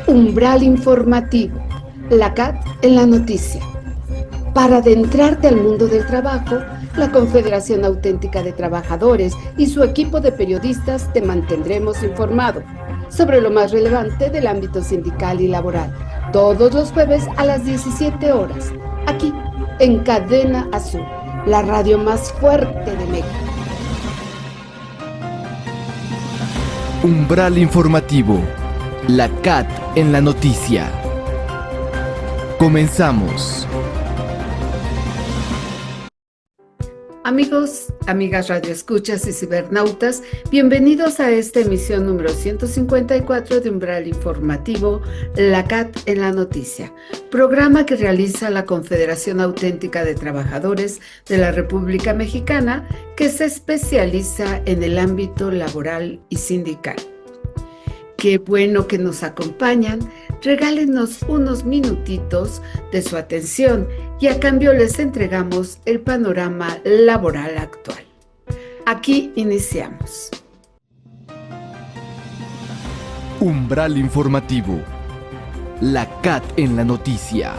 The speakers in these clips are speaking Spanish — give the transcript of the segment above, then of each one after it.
Umbral informativo, la CAT en la noticia. Para adentrarte al mundo del trabajo, la Confederación Auténtica de Trabajadores y su equipo de periodistas te mantendremos informado sobre lo más relevante del ámbito sindical y laboral, todos los jueves a las 17 horas, aquí en Cadena Azul, la radio más fuerte de México. Umbral informativo, la CAT en la noticia. Comenzamos. Amigos, amigas radioescuchas y cibernautas, bienvenidos a esta emisión número 154 de Umbral Informativo, la CAT en la noticia, programa que realiza la Confederación Auténtica de Trabajadores de la República Mexicana, que se especializa en el ámbito laboral y sindical. Qué bueno que nos acompañan. Regálenos unos minutitos de su atención y a cambio les entregamos el panorama laboral actual. Aquí iniciamos. Umbral informativo, la CAT en la noticia.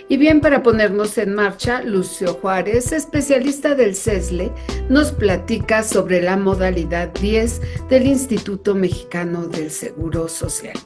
Y bien, para ponernos en marcha, Lucio Juárez, especialista del CESLE, nos platica sobre la modalidad 10 del Instituto Mexicano del Seguro Social.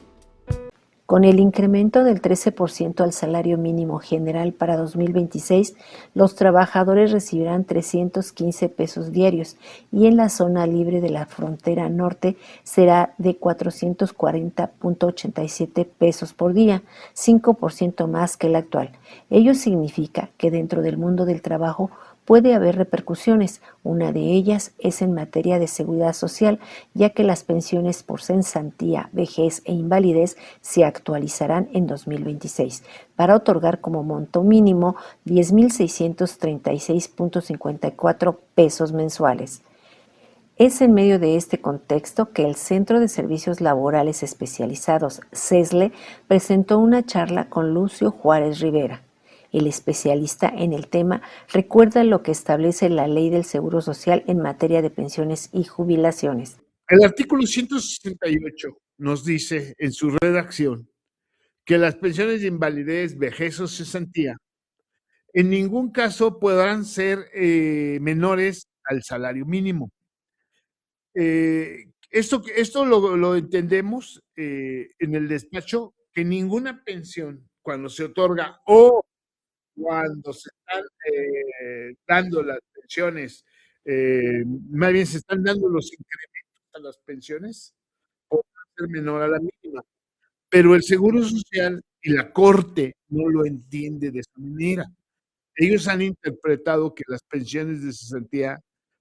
Con el incremento del 13% al salario mínimo general para 2026, los trabajadores recibirán 315 pesos diarios y en la zona libre de la frontera norte será de 440.87 pesos por día, 5% más que el actual. Ello significa que dentro del mundo del trabajo puede haber repercusiones. Una de ellas es en materia de seguridad social, ya que las pensiones por cesantía, vejez e invalidez se actualizarán en 2026 para otorgar como monto mínimo 10,636.54 pesos mensuales. Es en medio de este contexto que el Centro de Servicios Laborales Especializados, CESLE, presentó una charla con Lucio Juárez Rivera. El especialista en el tema recuerda lo que establece la Ley del Seguro Social en materia de pensiones y jubilaciones. El artículo 168 nos dice en su redacción que las pensiones de invalidez, vejez o cesantía en ningún caso podrán ser menores al salario mínimo. Esto lo entendemos en el despacho, que ninguna pensión, cuando se otorga o cuando se están dando las pensiones, más bien se están dando los incrementos a las pensiones, podrá ser menor a la mínima. Pero el Seguro Social y la Corte no lo entiende de esa manera. Ellos han interpretado que las pensiones de cesantía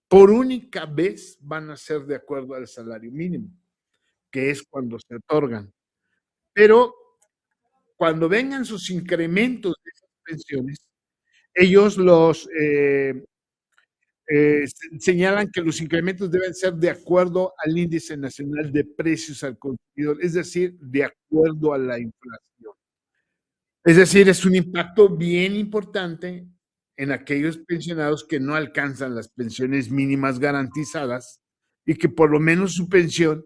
por única vez van a ser de acuerdo al salario mínimo, que es cuando se otorgan. Pero cuando vengan sus incrementos de esas pensiones, ellos señalan que los incrementos deben ser de acuerdo al índice nacional de precios al consumidor, es decir, de acuerdo a la inflación. Es decir, es un impacto bien importante en aquellos pensionados que no alcanzan las pensiones mínimas garantizadas y que por lo menos su pensión,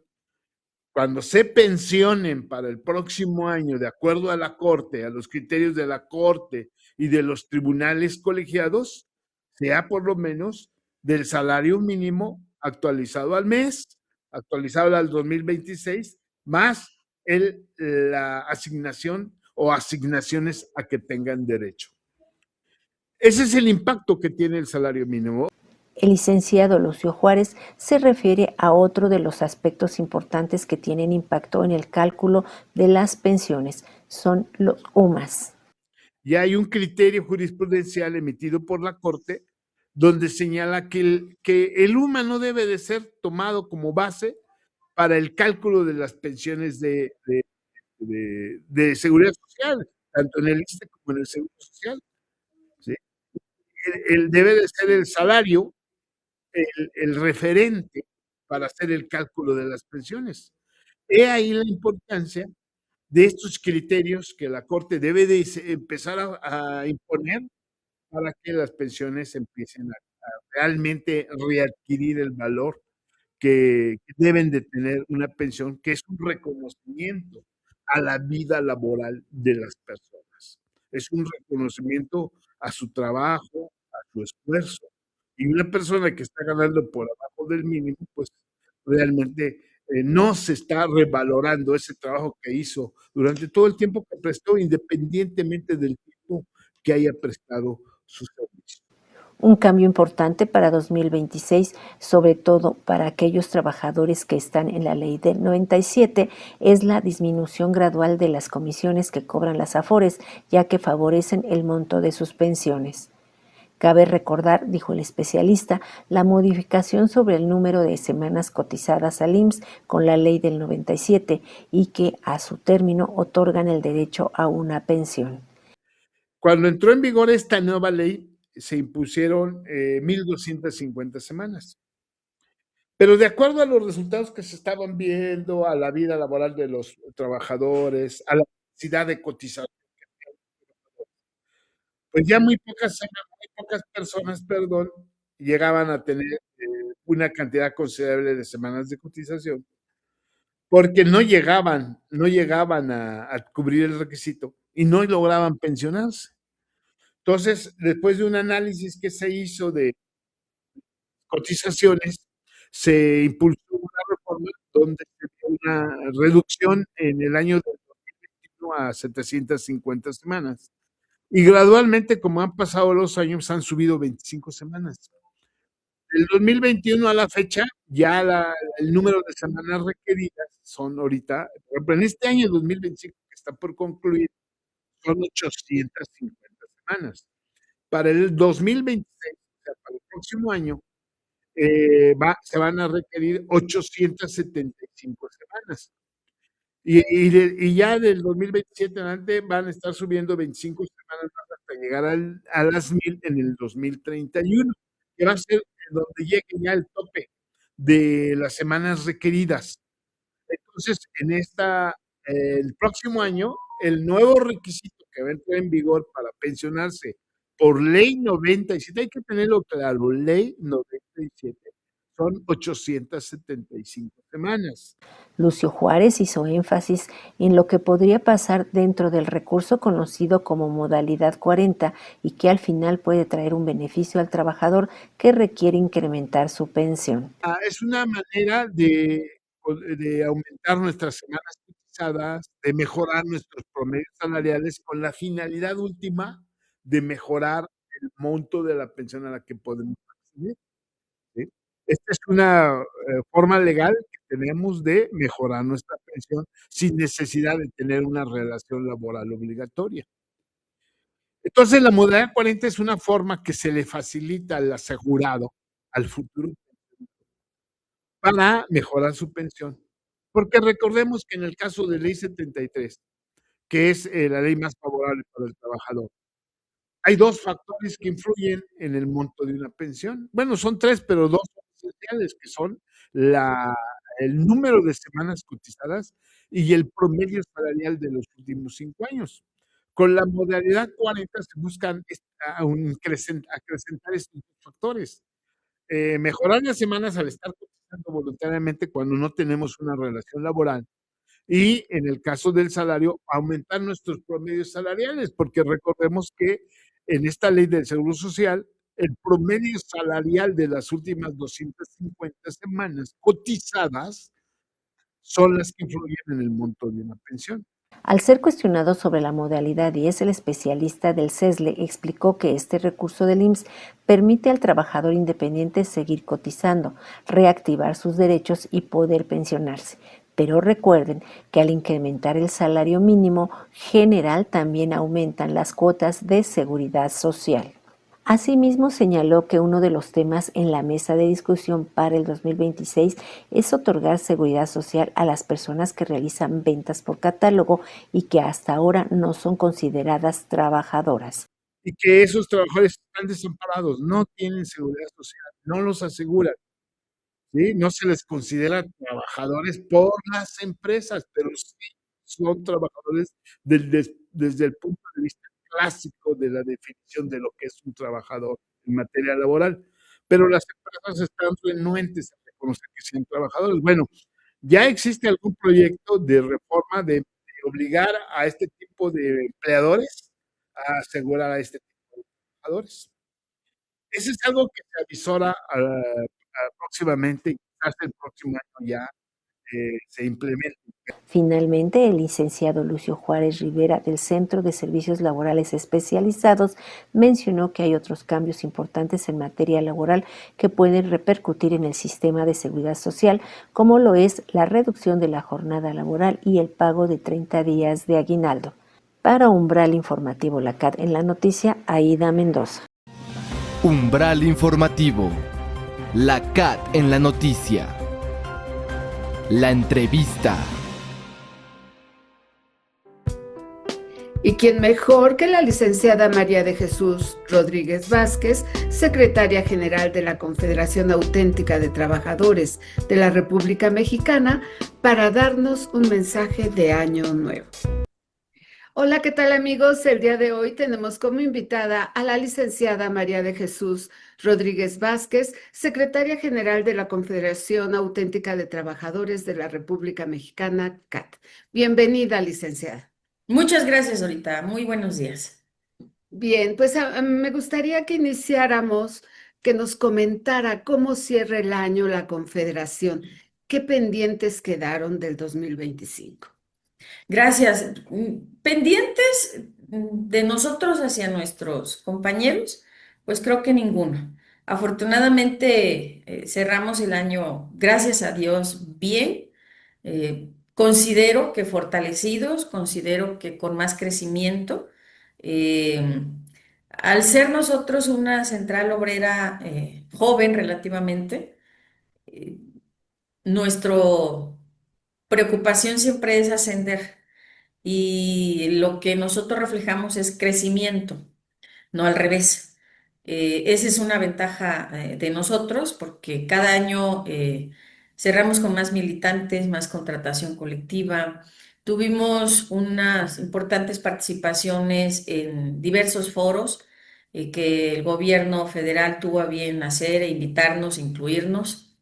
cuando se pensionen para el próximo año, de acuerdo a la Corte, a los criterios de la Corte y de los tribunales colegiados, sea por lo menos del salario mínimo actualizado al mes, actualizado al 2026, más la asignación o asignaciones a que tengan derecho. Ese es el impacto que tiene el salario mínimo. El licenciado Lucio Juárez se refiere a otro de los aspectos importantes que tienen impacto en el cálculo de las pensiones, son los UMAS. Ya hay un criterio jurisprudencial emitido por la Corte donde señala que el UMA no debe de ser tomado como base para el cálculo de las pensiones de seguridad social, tanto en el ISSSTE como en el Seguro Social. ¿Sí? Debe de ser el salario el referente para hacer el cálculo de las pensiones. He ahí la importancia de estos criterios que la Corte debe de empezar a imponer para que las pensiones empiecen a realmente readquirir el valor que deben de tener una pensión, que es un reconocimiento a la vida laboral de las personas. Es un reconocimiento a su trabajo, a su esfuerzo. Y una persona que está ganando por abajo del mínimo, pues realmente no se está revalorando ese trabajo que hizo durante todo el tiempo que prestó, independientemente del tiempo que haya prestado su servicio. Un cambio importante para 2026, sobre todo para aquellos trabajadores que están en la ley del 97, es la disminución gradual de las comisiones que cobran las AFORES, ya que favorecen el monto de sus pensiones. Cabe recordar, dijo el especialista, la modificación sobre el número de semanas cotizadas al IMSS con la ley del 97 y que a su término otorgan el derecho a una pensión. Cuando entró en vigor esta nueva ley, se impusieron 1,250 semanas. Pero de acuerdo a los resultados que se estaban viendo, a la vida laboral de los trabajadores, a la necesidad de cotización, pues ya muy pocas personas, perdón, llegaban a tener una cantidad considerable de semanas de cotización, porque no llegaban a cubrir el requisito y no lograban pensionarse. Entonces, después de un análisis que se hizo de cotizaciones, se impulsó una reforma donde se dio una reducción en el año del 2021 a 750 semanas. Y gradualmente, como han pasado los años, han subido 25 semanas. Del 2021 a la fecha, ya el número de semanas requeridas son ahorita, por ejemplo, en este año 2025 que está por concluir, son 850 semanas. Para el 2026, o sea, para el próximo año, se van a requerir 875 semanas. Y ya del 2027 en adelante van a estar subiendo 25 semanas más hasta llegar a las 1,000 en el 2031, que va a ser donde llegue ya el tope de las semanas requeridas. Entonces, el próximo año, el nuevo requisito que va a entrar en vigor para pensionarse por ley 97, hay que tenerlo claro, ley 97, son 875 semanas. Lucio Juárez hizo énfasis en lo que podría pasar dentro del recurso conocido como modalidad 40 y que al final puede traer un beneficio al trabajador que requiere incrementar su pensión. Es una manera de aumentar nuestras semanas cotizadas, de mejorar nuestros promedios salariales con la finalidad última de mejorar el monto de la pensión a la que podemos acceder, ¿sí? Esta es una forma legal que tenemos de mejorar nuestra pensión sin necesidad de tener una relación laboral obligatoria. Entonces, la modalidad 40 es una forma que se le facilita al asegurado, al futuro, para mejorar su pensión. Porque recordemos que en el caso de ley 73, que es la ley más favorable para el trabajador, hay dos factores que influyen en el monto de una pensión. Bueno, son tres, pero dos son esenciales, que son el número de semanas cotizadas y el promedio salarial de los últimos 5 años. Con la modalidad 40 se buscan acrecentar estos dos factores. Mejorar las semanas al estar cotizando voluntariamente cuando no tenemos una relación laboral y en el caso del salario, aumentar nuestros promedios salariales, porque recordemos que en esta ley del Seguro Social, el promedio salarial de las últimas 250 semanas cotizadas son las que influyen en el monto de una pensión. Al ser cuestionado sobre la modalidad 10, el especialista del CESLE explicó que este recurso del IMSS permite al trabajador independiente seguir cotizando, reactivar sus derechos y poder pensionarse. Pero recuerden que al incrementar el salario mínimo general también aumentan las cuotas de seguridad social. Asimismo, señaló que uno de los temas en la mesa de discusión para el 2026 es otorgar seguridad social a las personas que realizan ventas por catálogo y que hasta ahora no son consideradas trabajadoras. Y que esos trabajadores están desamparados, no tienen seguridad social, no los aseguran, ¿sí? No se les considera trabajadores por las empresas, pero sí son trabajadores desde el punto de vista clásico de la definición de lo que es un trabajador en materia laboral. Pero las empresas están renuentes a reconocer que sean trabajadores. Bueno, ¿ya existe algún proyecto de reforma de obligar a este tipo de empleadores a asegurar a este tipo de trabajadores? Eso es algo que se avisora próximamente, quizás el próximo año ya se implemente. Finalmente, el licenciado Lucio Juárez Rivera del Centro de Servicios Laborales Especializados mencionó que hay otros cambios importantes en materia laboral que pueden repercutir en el sistema de seguridad social, como lo es la reducción de la jornada laboral y el pago de 30 días de aguinaldo. Para Umbral Informativo La CAT en la noticia, Aida Mendoza. Umbral Informativo. La CAT en la noticia. La entrevista. ¿Y quién mejor que la licenciada María de Jesús Rodríguez Vázquez, secretaria general de la Confederación Auténtica de Trabajadores de la República Mexicana, para darnos un mensaje de Año Nuevo? Hola, ¿qué tal amigos? El día de hoy tenemos como invitada a la licenciada María de Jesús Rodríguez Vázquez, secretaria general de la Confederación Auténtica de Trabajadores de la República Mexicana, CAT. Bienvenida, licenciada. Muchas gracias, Dorita. Muy buenos días. Bien, pues me gustaría que iniciáramos, que nos comentara cómo cierra el año la Confederación, qué pendientes quedaron del 2025. Gracias. Pendientes de nosotros hacia nuestros compañeros, pues creo que ninguno. Afortunadamente, cerramos el año, gracias a Dios, bien. Considero que fortalecidos, considero que con más crecimiento. Eh, Al ser nosotros una central obrera joven relativamente, eh, nuestro preocupación siempre es ascender y lo que nosotros reflejamos es crecimiento, no al revés. Esa es una ventaja de nosotros porque cada año cerramos con más militantes, más contratación colectiva. Tuvimos unas importantes participaciones en diversos foros que el gobierno federal tuvo a bien hacer e invitarnos, incluirnos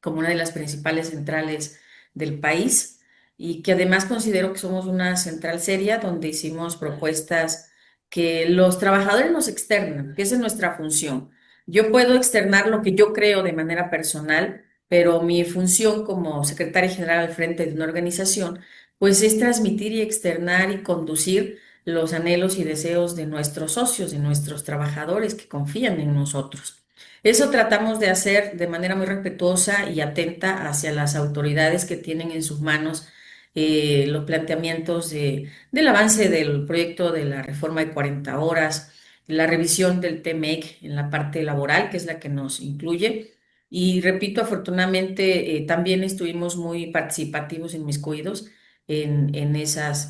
como una de las principales centrales del país y que además considero que somos una central seria donde hicimos propuestas que los trabajadores nos externan, que esa es nuestra función. Yo puedo externar lo que yo creo de manera personal, pero mi función como secretaria general al frente de una organización, pues es transmitir y externar y conducir los anhelos y deseos de nuestros socios, de nuestros trabajadores que confían en nosotros. Eso tratamos de hacer de manera muy respetuosa y atenta hacia las autoridades que tienen en sus manos los planteamientos del avance del proyecto de la reforma de 40 horas, la revisión del TMEC en la parte laboral, que es la que nos incluye. Y repito, afortunadamente también estuvimos muy participativos en mis cuidos en esas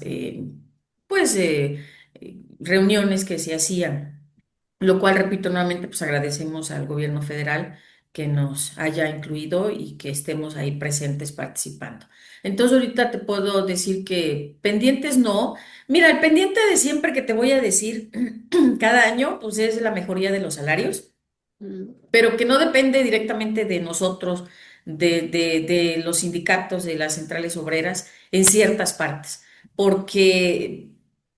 pues, reuniones que se hacían, lo cual, repito nuevamente, pues agradecemos al gobierno federal que nos haya incluido y que estemos ahí presentes participando. Entonces, ahorita te puedo decir que pendientes no. Mira, el pendiente de siempre que te voy a decir cada año, pues es la mejoría de los salarios, pero que no depende directamente de nosotros, de los sindicatos, de las centrales obreras en ciertas partes, porque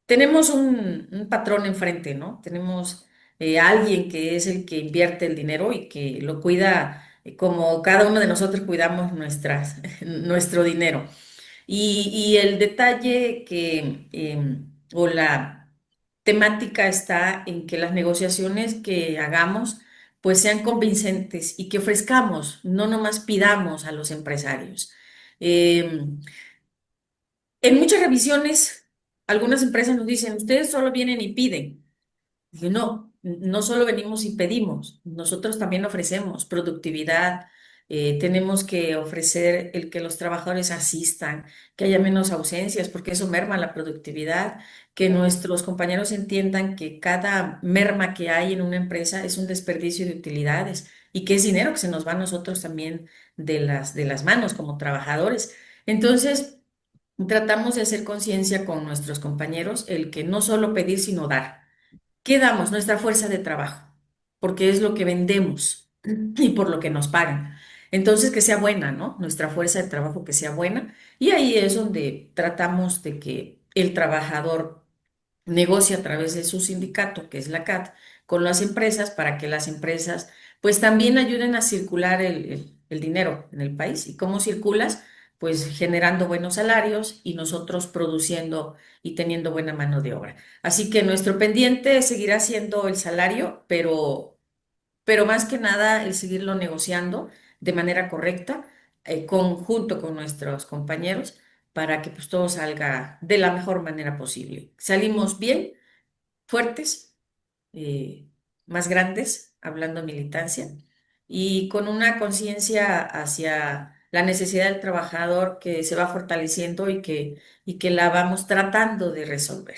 tenemos un patrón enfrente, ¿no? Tenemos alguien que es el que invierte el dinero y que lo cuida como cada uno de nosotros cuidamos nuestro dinero. Y el detalle o la temática está en que las negociaciones que hagamos pues sean convincentes y que ofrezcamos, no nomás pidamos a los empresarios. Eh, en muchas revisiones, algunas empresas nos dicen, ustedes solo vienen y piden. Dije, no, no solo venimos y pedimos, nosotros también ofrecemos productividad, tenemos que ofrecer el que los trabajadores asistan, que haya menos ausencias, porque eso merma la productividad, que nuestros compañeros entiendan que cada merma que hay en una empresa es un desperdicio de utilidades y que es dinero que se nos va a nosotros también de las manos como trabajadores. Entonces, tratamos de hacer conciencia con nuestros compañeros el que no solo pedir, sino dar. ¿Qué damos? Nuestra fuerza de trabajo, porque es lo que vendemos y por lo que nos pagan. Entonces, que sea buena, ¿no? Nuestra fuerza de trabajo que sea buena. Y ahí es donde tratamos de que el trabajador negocie a través de su sindicato, que es la CAT, con las empresas para que las empresas pues también ayuden a circular el dinero en el país. ¿Y cómo circulas? Pues generando buenos salarios y nosotros produciendo y teniendo buena mano de obra. Así que nuestro pendiente seguirá siendo el salario, pero más que nada el seguirlo negociando de manera correcta, conjunto con nuestros compañeros, para que pues todo salga de la mejor manera posible. Salimos bien, fuertes, eh, más grandes, hablando militancia, y con una conciencia hacia la necesidad del trabajador que se va fortaleciendo y que la vamos tratando de resolver.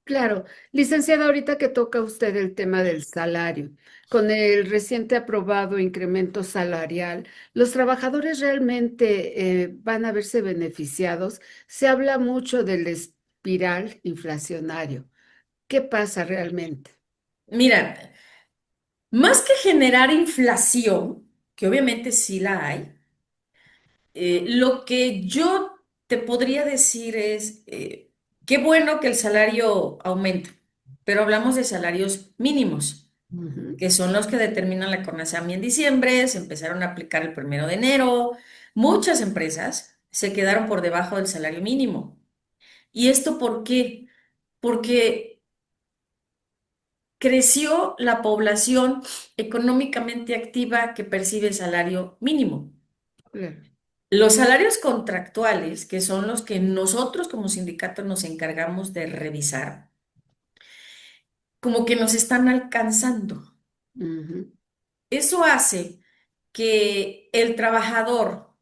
Claro, licenciada, ahorita que toca usted el tema del salario, con el reciente aprobado incremento salarial, ¿los trabajadores realmente van a verse beneficiados? Se habla mucho del espiral inflacionario. ¿Qué pasa realmente? Mira, más que generar inflación, que obviamente sí la hay, lo que yo te podría decir es, qué bueno que el salario aumente, pero hablamos de salarios mínimos, Ujú, que son los que determinan la CONASAMI en diciembre, se empezaron a aplicar el 1 de enero. Muchas empresas se quedaron por debajo del salario mínimo. ¿Y esto por qué? Porque creció la población económicamente activa que percibe el salario mínimo. claro. Los salarios contractuales, que son los que nosotros como sindicato nos encargamos de revisar, como que nos están alcanzando. Ujú, Eso hace que el trabajador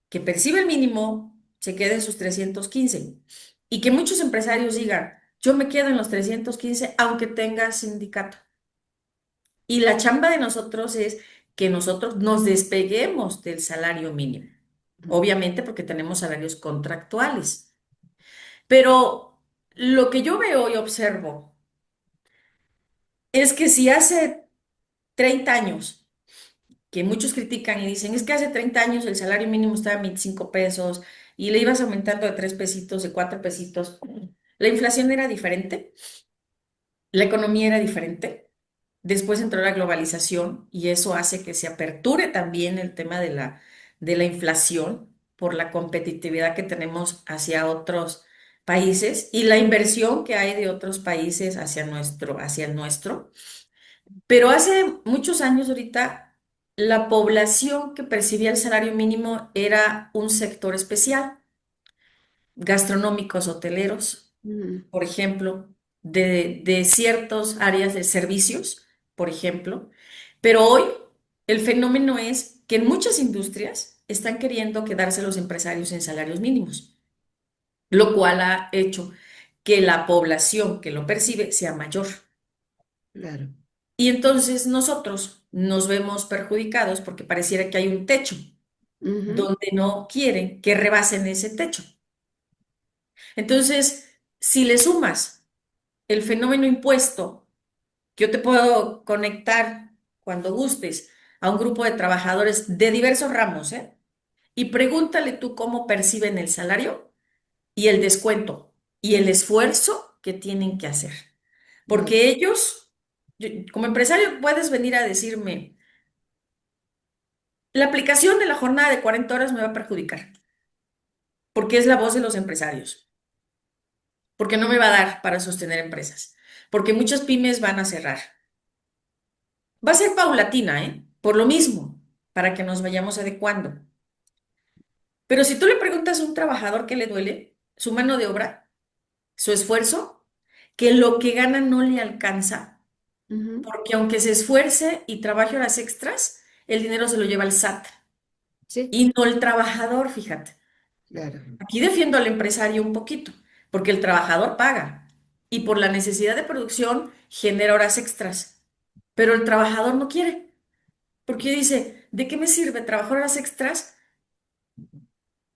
que percibe el mínimo se quede en sus 315 y que muchos empresarios digan, yo me quedo en los 315 aunque tenga sindicato. Y la chamba de nosotros es que nosotros nos despeguemos del salario mínimo, ujú, obviamente porque tenemos salarios contractuales. Pero lo que yo veo y observo es que si hace 30 años, que muchos critican y dicen, es que hace 30 años el salario mínimo estaba en 25 pesos y le ibas aumentando de 3 pesitos, de 4 pesitos, la inflación era diferente, la economía era diferente. Después entró la globalización y eso hace que se aperture también el tema de la inflación por la competitividad que tenemos hacia otros países y la inversión que hay de otros países hacia el nuestro. Pero hace muchos años ahorita, la población que percibía el salario mínimo era un sector especial, gastronómicos, hoteleros, ujú, por ejemplo, de ciertas áreas de servicios, por ejemplo. Pero hoy el fenómeno es que en muchas industrias están queriendo quedarse los empresarios en salarios mínimos, lo cual ha hecho que la población que lo percibe sea mayor. claro. Y entonces nosotros nos vemos perjudicados porque pareciera que hay un techo Ujú, donde no quieren que rebasen ese techo. Entonces, si le sumas el fenómeno impuesto, yo te puedo conectar cuando gustes a un grupo de trabajadores de diversos ramos, ¿eh? Y pregúntale tú cómo perciben el salario y el descuento y el esfuerzo que tienen que hacer. ujú, Porque ellos, como empresario, puedes venir a decirme, la aplicación de la jornada de 40 horas me va a perjudicar, porque es la voz de los empresarios, porque no me va a dar para sostener empresas, porque muchas pymes van a cerrar. Va a ser paulatina, ¿eh? Por lo mismo, para que nos vayamos adecuando. Pero si tú le preguntas a un trabajador qué le duele, su mano de obra, su esfuerzo, que lo que gana no le alcanza, ujú. porque aunque se esfuerce y trabaje horas extras, el dinero se lo lleva el SAT Sí, y no el trabajador, fíjate. claro. Aquí defiendo al empresario un poquito, porque el trabajador paga y por la necesidad de producción genera horas extras, pero el trabajador no quiere, porque dice, ¿de qué me sirve trabajar horas extras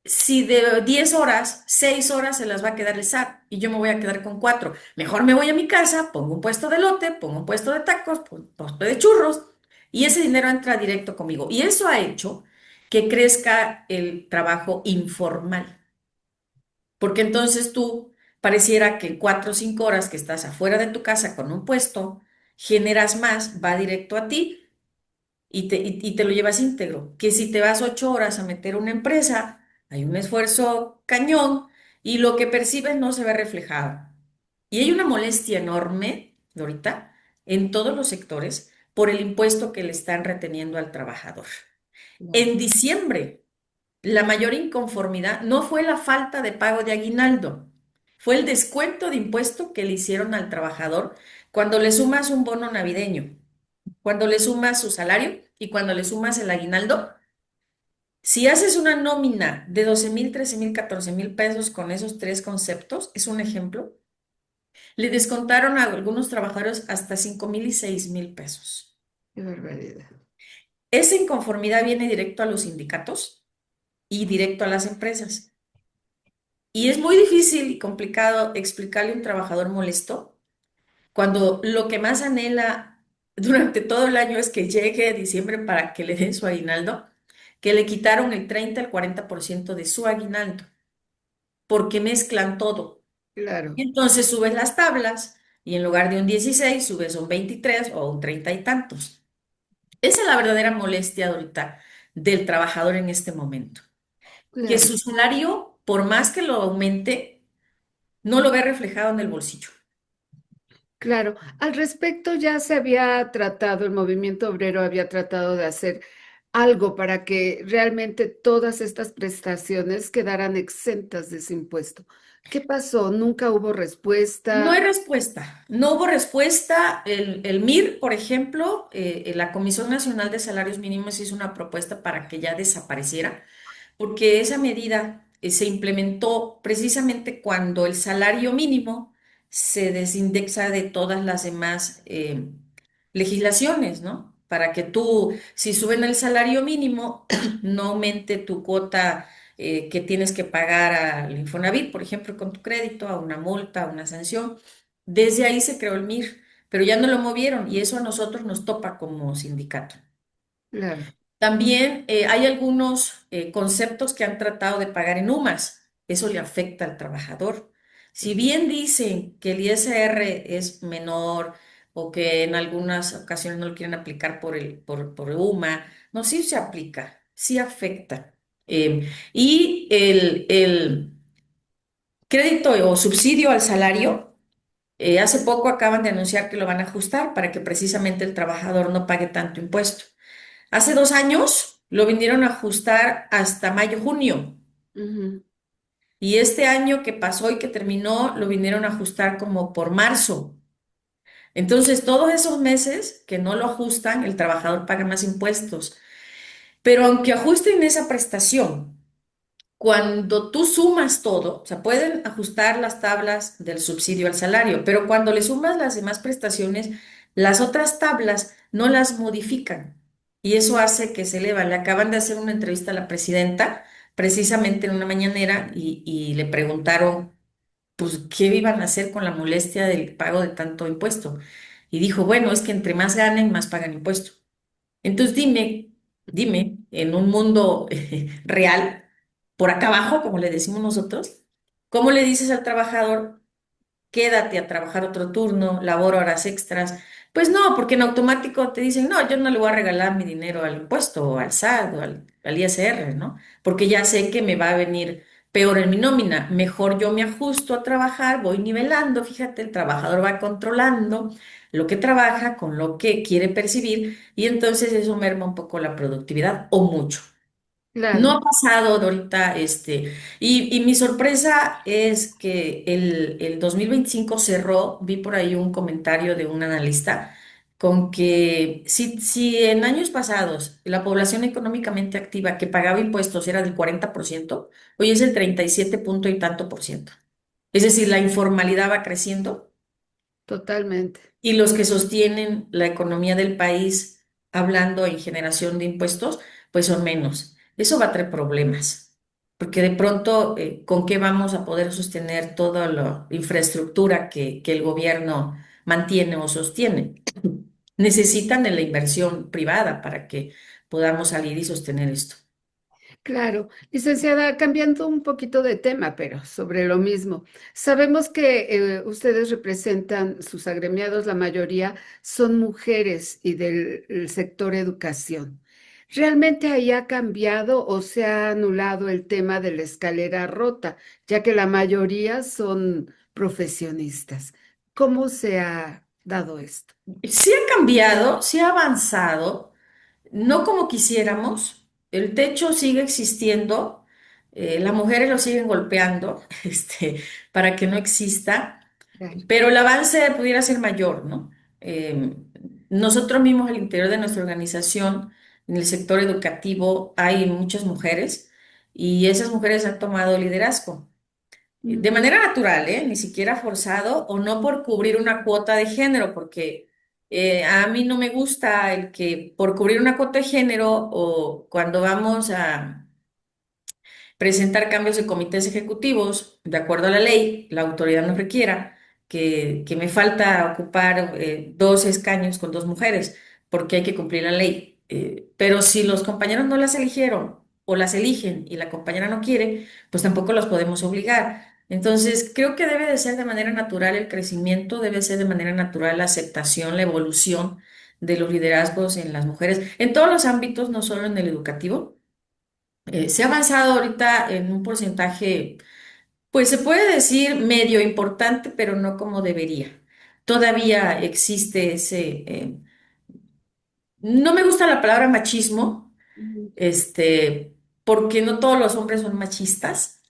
si de 10 horas, 6 horas se las va a quedar el SAT y yo me voy a quedar con 4? Mejor me voy a mi casa, pongo un puesto de lote, pongo un puesto de tacos, pongo un puesto de churros y ese dinero entra directo conmigo. Y eso ha hecho que crezca el trabajo informal, porque entonces tú pareciera que en 4 o 5 horas que estás afuera de tu casa con un puesto, generas más, va directo a ti y te lo llevas íntegro. Que si te vas 8 horas a meter una empresa, hay un esfuerzo cañón y lo que percibes no se ve reflejado. Y hay una molestia enorme, ahorita, en todos los sectores por el impuesto que le están reteniendo al trabajador. Claro, En diciembre, la mayor inconformidad no fue la falta de pago de aguinaldo, fue el descuento de impuesto que le hicieron al trabajador cuando le sumas un bono navideño, cuando le sumas su salario y cuando le sumas el aguinaldo. Si haces una nómina de 12,000, 13,000, 14,000 pesos con esos tres conceptos, es un ejemplo, le descontaron a algunos trabajadores hasta 5,000 y 6,000 pesos. qué barbaridad. Esa inconformidad viene directo a los sindicatos y directo a las empresas. Y es muy difícil y complicado explicarle a un trabajador molesto cuando lo que más anhela durante todo el año es que llegue diciembre para que le den su aguinaldo, que le quitaron el 30 al 40% de su aguinaldo, porque mezclan todo. Claro, Y entonces subes las tablas y en lugar de un 16 subes un 23 o un 30 y tantos. Esa es la verdadera molestia ahorita del trabajador en este momento, que claro. su salario, por más que lo aumente, no lo ve reflejado en el bolsillo. Claro, al respecto ya se había tratado, el movimiento obrero había tratado de hacer algo para que realmente todas estas prestaciones quedaran exentas de ese impuesto. ¿Qué pasó? ¿Nunca hubo No hay respuesta? respuesta. No hubo respuesta. El MIR, por ejemplo, la Comisión Nacional de Salarios Mínimos hizo una propuesta para que ya desapareciera, porque esa medida se implementó precisamente cuando el salario mínimo se desindexa de todas las demás legislaciones, ¿no? Para que tú, si suben el salario mínimo, no aumente tu cuota que tienes que pagar al Infonavit, por ejemplo, con tu crédito, a una multa, a una sanción. Desde ahí se creó el MIR, pero ya no lo movieron y eso a nosotros nos topa como sindicato. Claro, También hay algunos conceptos que han tratado de pagar en UMAS. Eso le afecta al trabajador. Si bien dicen que el ISR es menor o que en algunas ocasiones no lo quieren aplicar por UMA, no, sí se aplica, sí afecta. Y el crédito o subsidio al salario, hace poco acaban de anunciar que lo van a ajustar para que precisamente el trabajador no pague tanto impuesto. Hace 2 años lo vinieron a ajustar hasta mayo, junio. ujú, Y este año que pasó y que terminó, lo vinieron a ajustar como por marzo. Entonces, todos esos meses que no lo ajustan, el trabajador paga más impuestos. Pero aunque ajusten esa prestación, cuando tú sumas todo, o sea, pueden ajustar las tablas del subsidio al salario, pero cuando le sumas las demás prestaciones, las otras tablas no las modifican. Y eso hace que se eleva. Le acaban de hacer una entrevista a la presidenta, precisamente en una mañanera, y le preguntaron, pues, ¿qué iban a hacer con la molestia del pago de tanto impuesto? Y dijo, bueno, es que entre más ganen, más pagan impuesto. Entonces dime, en un mundo real, por acá abajo, como le decimos nosotros, ¿cómo le dices al trabajador, quédate a trabajar otro turno, labora horas extras? Pues no, porque en automático te dicen, no, yo no le voy a regalar mi dinero al impuesto o al SAT o al ISR, ¿no? Porque ya sé que me va a venir peor en mi nómina. Mejor yo me ajusto a trabajar, voy nivelando, fíjate, el trabajador va controlando lo que trabaja con lo que quiere percibir y entonces eso merma un poco la productividad o mucho. No claro. ha pasado, Dorita, y mi sorpresa es que el 2025 cerró, vi por ahí un comentario de un analista, con que si en años pasados la población económicamente activa que pagaba impuestos era del 40%, hoy es el 37 punto y tanto por ciento. Es decir, la informalidad va creciendo Totalmente. y los que sostienen la economía del país, hablando en generación de impuestos, pues son menos. Eso va a traer problemas, porque de pronto, ¿con qué vamos a poder sostener toda la infraestructura que el gobierno mantiene o sostiene? necesitan de la inversión privada para que podamos salir y sostener esto. Claro, licenciada, cambiando un poquito de tema, pero sobre lo mismo. Sabemos que ustedes representan, sus agremiados, la mayoría son mujeres y del sector educación. ¿Realmente ahí ha cambiado o se ha anulado el tema de la escalera rota, ya que la mayoría son profesionistas? ¿Cómo se ha dado esto? Sí ha cambiado, sí ha avanzado, no como quisiéramos, el techo sigue existiendo, las mujeres lo siguen golpeando, para que no exista. Claro. Pero el avance pudiera ser mayor, ¿no? Nosotros mismos al interior de nuestra organización, en el sector educativo, hay muchas mujeres y esas mujeres han tomado liderazgo. De Mm, manera natural, ¿eh? Ni siquiera forzado o no por cubrir una cuota de género, porque a mí no me gusta el que por cubrir una cuota de género o cuando vamos a presentar cambios de comités ejecutivos, de acuerdo a la ley, la autoridad nos requiera que me falta ocupar 2 escaños con 2 mujeres, porque hay que cumplir la ley. Pero si los compañeros no las eligieron o las eligen y la compañera no quiere, pues tampoco los podemos obligar. Entonces, creo que debe de ser de manera natural el crecimiento, debe ser de manera natural la aceptación, la evolución de los liderazgos en las mujeres, en todos los ámbitos, no solo en el educativo. Se ha avanzado ahorita en un porcentaje, pues se puede decir medio importante, pero no como debería. Todavía existe no me gusta la palabra machismo, mm, porque no todos los hombres son machistas.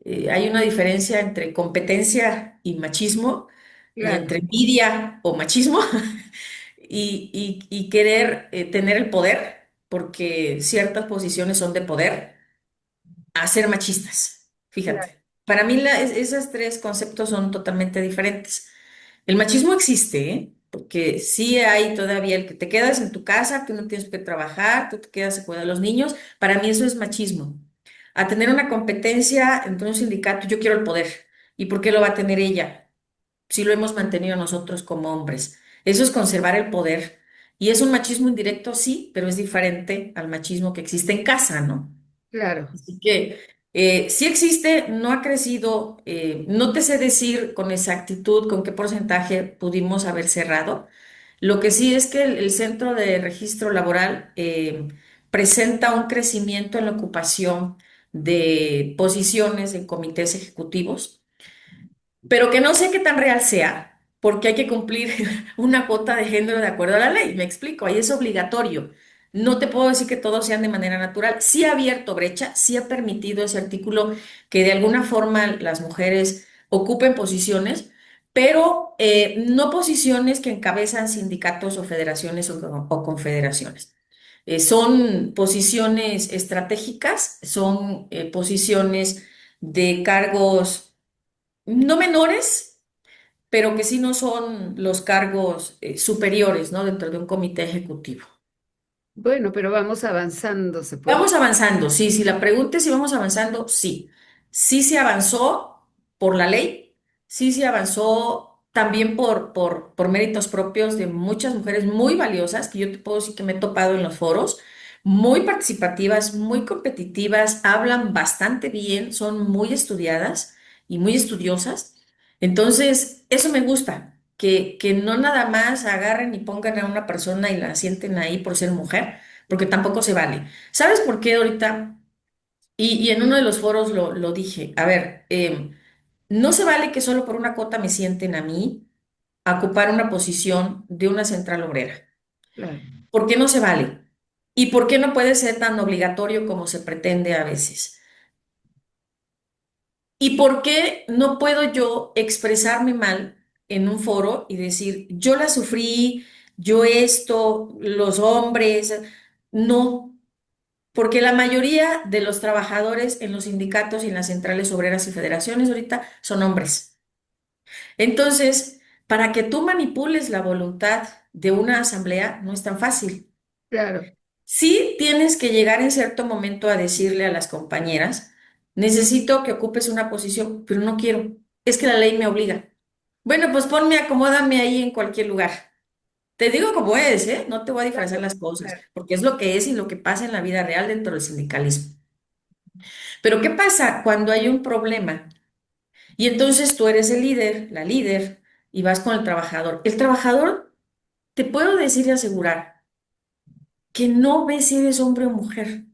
Hay una diferencia entre competencia y machismo, y claro, entre envidia o machismo, y querer tener el poder, porque ciertas posiciones son de poder a ser machistas. claro, Fíjate, para mí esos 3 conceptos son totalmente diferentes. El machismo existe, ¿eh? Porque sí hay todavía el que te quedas en tu casa, tú no tienes que trabajar, tú te quedas a cuidar de los niños. Para mí eso es machismo. A tener una competencia entre un sindicato, yo quiero el poder. ¿Y por qué lo va a tener ella? Si lo hemos mantenido nosotros como hombres. Eso es conservar el poder. Y es un machismo indirecto, sí, pero es diferente al machismo que existe en casa, ¿no? claro. Así que sí existe, no ha crecido, no te sé decir con exactitud con qué porcentaje pudimos haber cerrado. Lo que sí es que el Centro de Registro Laboral presenta un crecimiento en la ocupación de posiciones en comités ejecutivos, pero que no sé qué tan real sea, porque hay que cumplir una cuota de género de acuerdo a la ley. Me explico, ahí es obligatorio. No te puedo decir que todos sean de manera natural. Sí ha abierto brecha, sí ha permitido ese artículo que de alguna forma las mujeres ocupen posiciones, pero no posiciones que encabezan sindicatos o federaciones o confederaciones. Son posiciones estratégicas, son posiciones de cargos no menores, pero que sí no son los cargos superiores, ¿no? Dentro de un comité ejecutivo. Bueno, pero vamos avanzando, se puede. Vamos avanzando, sí, si la pregunta es si vamos avanzando, sí. Sí se avanzó por la ley, sí se avanzó también por méritos propios de muchas mujeres muy valiosas, que yo te puedo decir que me he topado en los foros, muy participativas, muy competitivas, hablan bastante bien, son muy estudiadas y muy estudiosas. Entonces, eso me gusta, que no nada más agarren y pongan a una persona y la sienten ahí por ser mujer, porque tampoco se vale. ¿Sabes por qué ahorita? Y en uno de los foros lo dije. A ver, no se vale que solo por una cuota me sienten a mí a ocupar una posición de una central obrera. Claro, ¿Por qué no se vale? ¿Y por qué no puede ser tan obligatorio como se pretende a veces? ¿Y por qué no puedo yo expresarme mal en un foro y decir, yo la sufrí, yo esto, los hombres? No. Porque la mayoría de los trabajadores en los sindicatos y en las centrales obreras y federaciones ahorita son hombres. Entonces, para que tú manipules la voluntad de una asamblea no es tan fácil. claro, Sí tienes que llegar en cierto momento a decirle a las compañeras, necesito que ocupes una posición, pero no quiero. Es que la ley me obliga. Bueno, pues ponme, acomódame ahí en cualquier lugar. Te digo como es, ¿eh? No te voy a disfrazar las cosas, Claro. porque es lo que es y lo que pasa en la vida real dentro del sindicalismo. Pero ¿qué pasa cuando hay un problema? Y entonces tú eres el líder, la líder, y vas con el trabajador. El trabajador, te puedo decir y asegurar que no ve si eres hombre o mujer.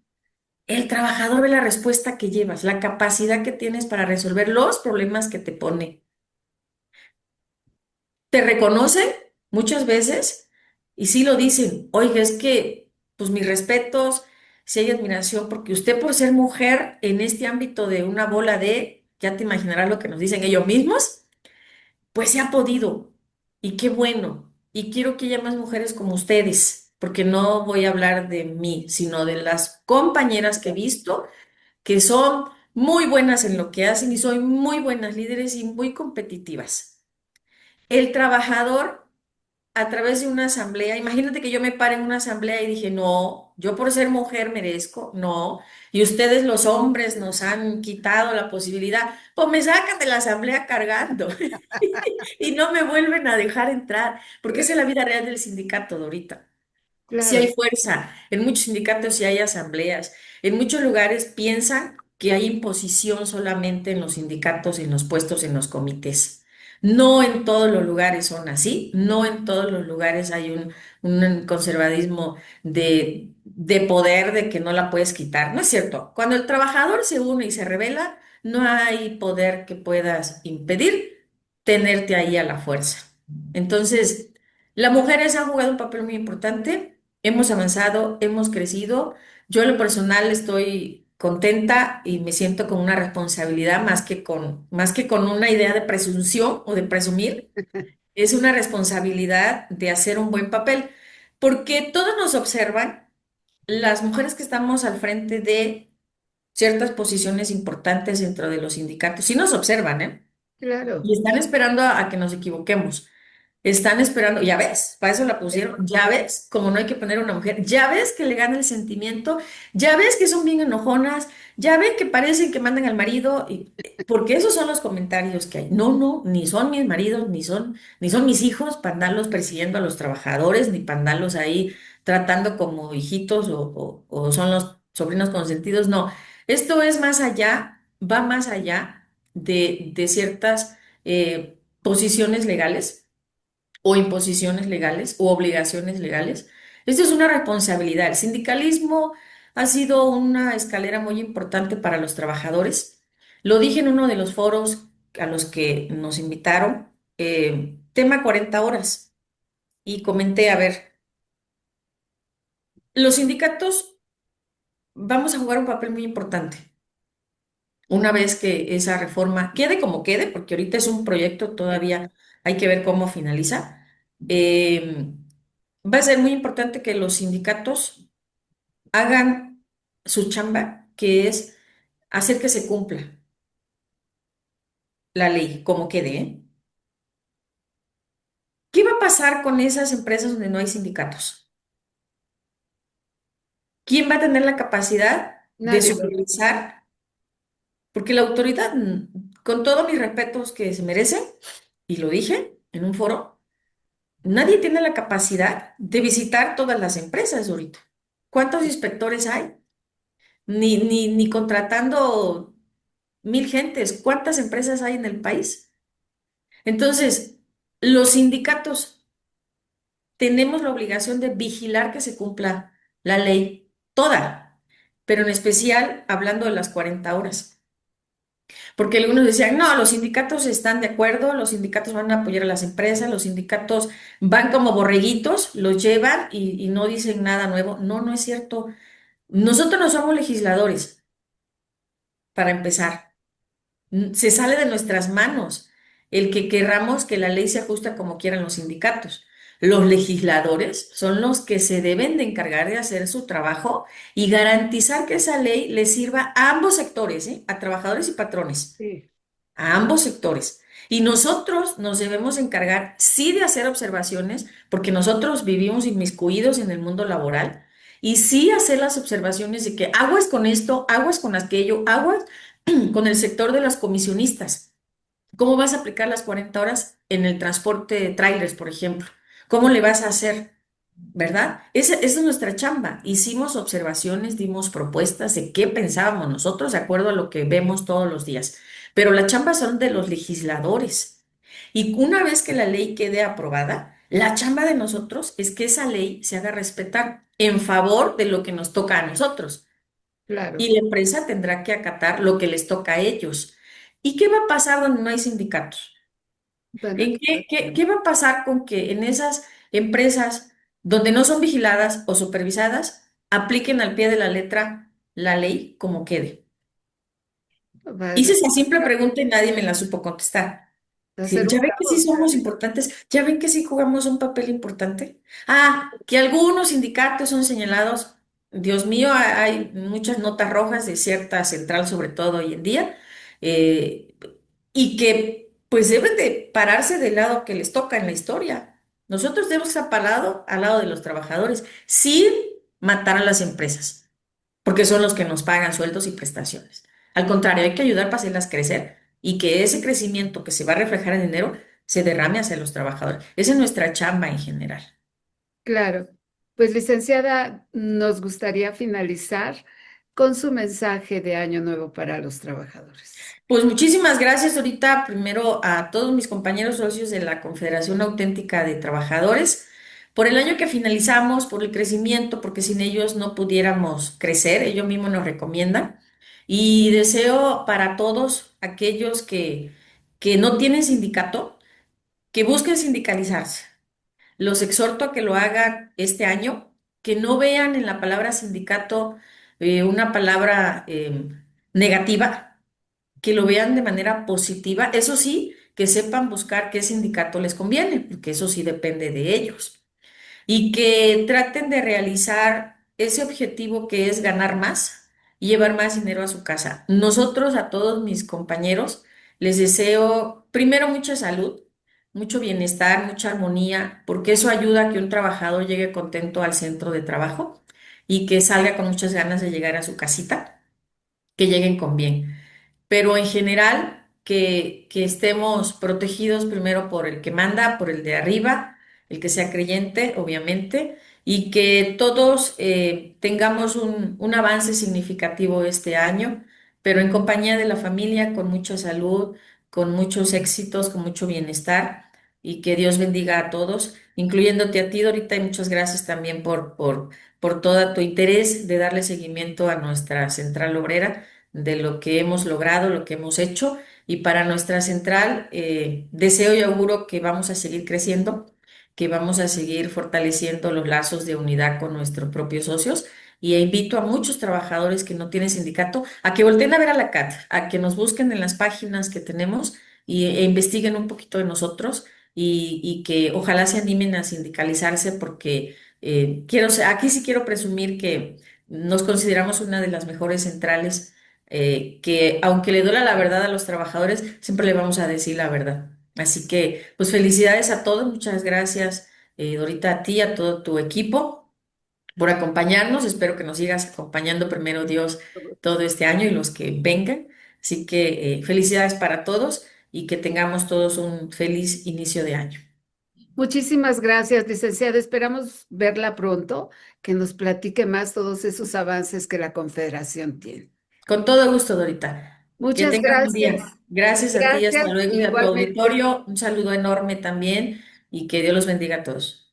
El trabajador ve la respuesta que llevas, la capacidad que tienes para resolver los problemas que te pone. Te reconocen muchas veces y sí lo dicen, oiga, es que, pues mis respetos, si hay admiración, porque usted por ser mujer en este ámbito de una bola de, ya te imaginarás lo que nos dicen ellos mismos, pues se ha podido y qué bueno. Y quiero que haya más mujeres como ustedes, porque no voy a hablar de mí, sino de las compañeras que he visto que son muy buenas en lo que hacen y son muy buenas líderes y muy competitivas. El trabajador a través de una asamblea, imagínate que yo me pare en una asamblea y dije, no, yo por ser mujer merezco, no, y ustedes los hombres nos han quitado la posibilidad, pues me sacan de la asamblea cargando y no me vuelven a dejar entrar, porque esa es la vida real del sindicato de ahorita. Sí Claro, hay fuerza, en muchos sindicatos sí hay asambleas, en muchos lugares piensan que hay imposición solamente en los sindicatos, en los puestos, en los comités. No en todos los lugares son así, no en todos los lugares hay un conservadismo de poder, de que no la puedes quitar. No es cierto. Cuando el trabajador se une y se revela, no hay poder que puedas impedir tenerte ahí a la fuerza. Entonces, las mujeres han jugado un papel muy importante. Hemos avanzado, hemos crecido. Yo en lo personal estoy contenta y me siento con una responsabilidad más que con una idea de presunción o de presumir. Es una responsabilidad de hacer un buen papel, porque todos nos observan, las mujeres que estamos al frente de ciertas posiciones importantes dentro de los sindicatos, sí nos observan, ¿eh? claro. Y están esperando a que nos equivoquemos. Están esperando, ya ves, para eso la pusieron, ya ves, como no hay que poner a una mujer, ya ves que le gana el sentimiento, ya ves que son bien enojonas, ya ven que parecen que mandan al marido, porque esos son los comentarios que hay. No, no, ni son mis maridos, ni son mis hijos para andarlos persiguiendo a los trabajadores, ni para andarlos ahí tratando como hijitos o son los sobrinos consentidos, no. Esto es más allá, va más allá de ciertas posiciones legales o imposiciones legales o obligaciones legales. Esto es una responsabilidad. El sindicalismo ha sido una escalera muy importante para los trabajadores. Lo dije en uno de los foros a los que nos invitaron, tema 40 horas, y comenté, a ver, los sindicatos vamos a jugar un papel muy importante. Una vez que esa reforma quede como quede, porque ahorita es un proyecto, todavía hay que ver cómo finaliza. eh, Va a ser muy importante que los sindicatos hagan su chamba, que es hacer que se cumpla la ley como quede, ¿eh? ¿Qué va a pasar con esas empresas donde no hay sindicatos? ¿Quién va a tener la capacidad de Nadie lo va. supervisar? Porque la autoridad, con todos mis respetos que se merece, y lo dije en un foro, nadie tiene la capacidad de visitar todas las empresas ahorita. ¿Cuántos inspectores hay? Ni contratando 1000 gentes. ¿Cuántas empresas hay en el país? Entonces, los sindicatos tenemos la obligación de vigilar que se cumpla la ley toda, pero en especial hablando de las 40 horas. Porque algunos decían, no, los sindicatos están de acuerdo, los sindicatos van a apoyar a las empresas, los sindicatos van como borreguitos, los llevan y no dicen nada nuevo. No, no es cierto. Nosotros no somos legisladores, para empezar. Se sale de nuestras manos el que querramos que la ley se ajuste como quieran los sindicatos. Los legisladores son los que se deben de encargar de hacer su trabajo y garantizar que esa ley le sirva a ambos sectores, ¿eh? A trabajadores y patrones, Sí, a ambos sectores. Y nosotros nos debemos encargar, sí, de hacer observaciones, porque nosotros vivimos inmiscuidos en el mundo laboral, y sí hacer las observaciones de que aguas con esto, aguas con aquello, aguas con el sector de las comisionistas. ¿Cómo vas a aplicar las 40 horas en el transporte de trailers, por ejemplo? ¿Cómo le vas a hacer? ¿Verdad? Esa es nuestra chamba. Hicimos observaciones, dimos propuestas de qué pensábamos nosotros de acuerdo a lo que vemos todos los días. Pero la chamba son de los legisladores. Y una vez que la ley quede aprobada, la chamba de nosotros es que esa ley se haga respetar en favor de lo que nos toca a nosotros. Claro. Y la empresa tendrá que acatar lo que les toca a ellos. ¿Y qué va a pasar donde no hay sindicatos? Bueno, ¿Qué va a pasar con que en esas empresas donde no son vigiladas o supervisadas apliquen al pie de la letra la ley como quede? Hice esa simple pregunta y nadie me la supo contestar. va a Sí, ser un ya ven que sí caos. somos importantes, ya ven que sí jugamos un papel importante. Ah, que algunos sindicatos son señalados. Dios mío, hay muchas notas rojas de cierta central, sobre todo hoy en día, eh, y que pues deben de pararse del lado que les toca en la historia. Nosotros debemos estar parados al lado de los trabajadores, sin matar a las empresas, porque son los que nos pagan sueldos y prestaciones. Al contrario, hay que ayudar para hacerlas crecer y que ese crecimiento que se va a reflejar en dinero se derrame hacia los trabajadores. Esa es nuestra chamba en general. Claro. Pues licenciada, nos gustaría finalizar con su mensaje de Año Nuevo para los trabajadores. Pues muchísimas gracias ahorita primero a todos mis compañeros socios de la Confederación Auténtica de Trabajadores por el año que finalizamos, por el crecimiento, porque sin ellos no pudiéramos crecer, ellos mismos nos recomiendan. Y deseo para todos aquellos que no tienen sindicato, que busquen sindicalizarse. Los exhorto a que lo hagan este año, que no vean en la palabra sindicato una palabra negativa, que lo vean de manera positiva. Eso sí, que sepan buscar qué sindicato les conviene, porque eso sí depende de ellos. Y que traten de realizar ese objetivo que es ganar más y llevar más dinero a su casa. Nosotros, a todos mis compañeros, les deseo primero mucha salud, mucho bienestar, mucha armonía, porque eso ayuda a que un trabajador llegue contento al centro de trabajo y que salga con muchas ganas de llegar a su casita, que lleguen con bien, pero en general que estemos protegidos primero por el que manda, por el de arriba, el que sea creyente, obviamente, y que todos tengamos un avance significativo este año, pero en compañía de la familia, con mucha salud, con muchos éxitos, con mucho bienestar, y que Dios bendiga a todos, incluyéndote a ti, Dorita, y muchas gracias también por todo tu interés de darle seguimiento a nuestra central obrera de lo que hemos logrado, lo que hemos hecho. Y para nuestra central, deseo y auguro que vamos a seguir creciendo, que vamos a seguir fortaleciendo los lazos de unidad con nuestros propios socios. Y invito a muchos trabajadores que no tienen sindicato a que volteen a ver a la CAT, a que nos busquen en las páginas que tenemos e investiguen un poquito de nosotros y que ojalá se animen a sindicalizarse porque aquí sí quiero presumir que nos consideramos una de las mejores centrales que aunque le duela la verdad a los trabajadores, siempre le vamos a decir la verdad. Así que, pues felicidades a todos, muchas gracias, Dorita, a ti, a todo tu equipo por acompañarnos. Espero que nos sigas acompañando primero Dios todo este año y los que vengan. Así que felicidades para todos y que tengamos todos un feliz inicio de año. Muchísimas gracias, licenciada. Esperamos verla pronto, que nos platique más todos esos avances que la Confederación tiene. Con todo gusto, Dorita. Que Muchas tengas un gracias. día. Gracias a ti, hasta Gracias, luego. Y a tu igualmente. auditorio, un saludo enorme también y que Dios los bendiga a todos.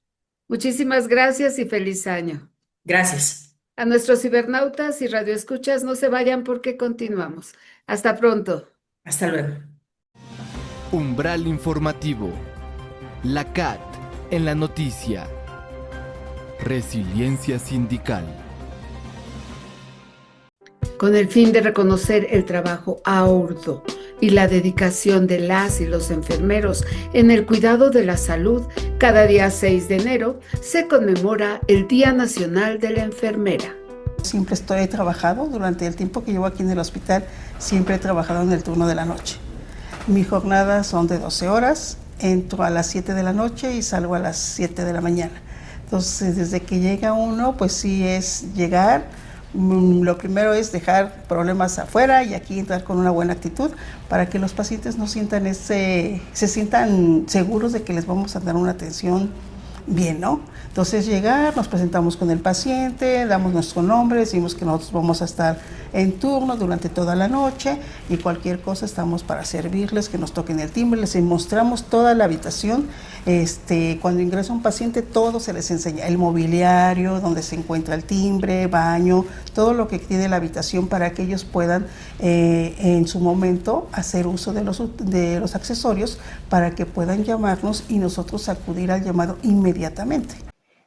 Muchísimas gracias y feliz año. Gracias. A nuestros cibernautas y radioescuchas, no se vayan porque continuamos. Hasta pronto. Hasta luego. Umbral informativo. La CAT en la noticia. Resiliencia sindical. Con el fin de reconocer el trabajo arduo y la dedicación de las y los enfermeros en el cuidado de la salud, cada día 6 de enero se conmemora el Día Nacional de la Enfermera. Siempre estoy trabajando, durante el tiempo que llevo aquí en el hospital, siempre he trabajado en el turno de la noche. Mis jornadas son de 12 horas, entro a las 7 de la noche y salgo a las 7 de la mañana. Entonces, desde que llega uno, pues sí es llegar. Lo primero es dejar problemas afuera y aquí entrar con una buena actitud para que los pacientes no sientan se sientan seguros de que les vamos a dar una atención bien, ¿no? Entonces llegar, nos presentamos con el paciente, damos nuestro nombre, decimos que nosotros vamos a estar en turno durante toda la noche y cualquier cosa estamos para servirles, que nos toquen el timbre, les mostramos toda la habitación. Cuando ingresa un paciente todo se les enseña, el mobiliario, donde se encuentra el timbre, baño, todo lo que tiene la habitación para que ellos puedan en su momento hacer uso de los accesorios para que puedan llamarnos y nosotros acudir al llamado inmediatamente.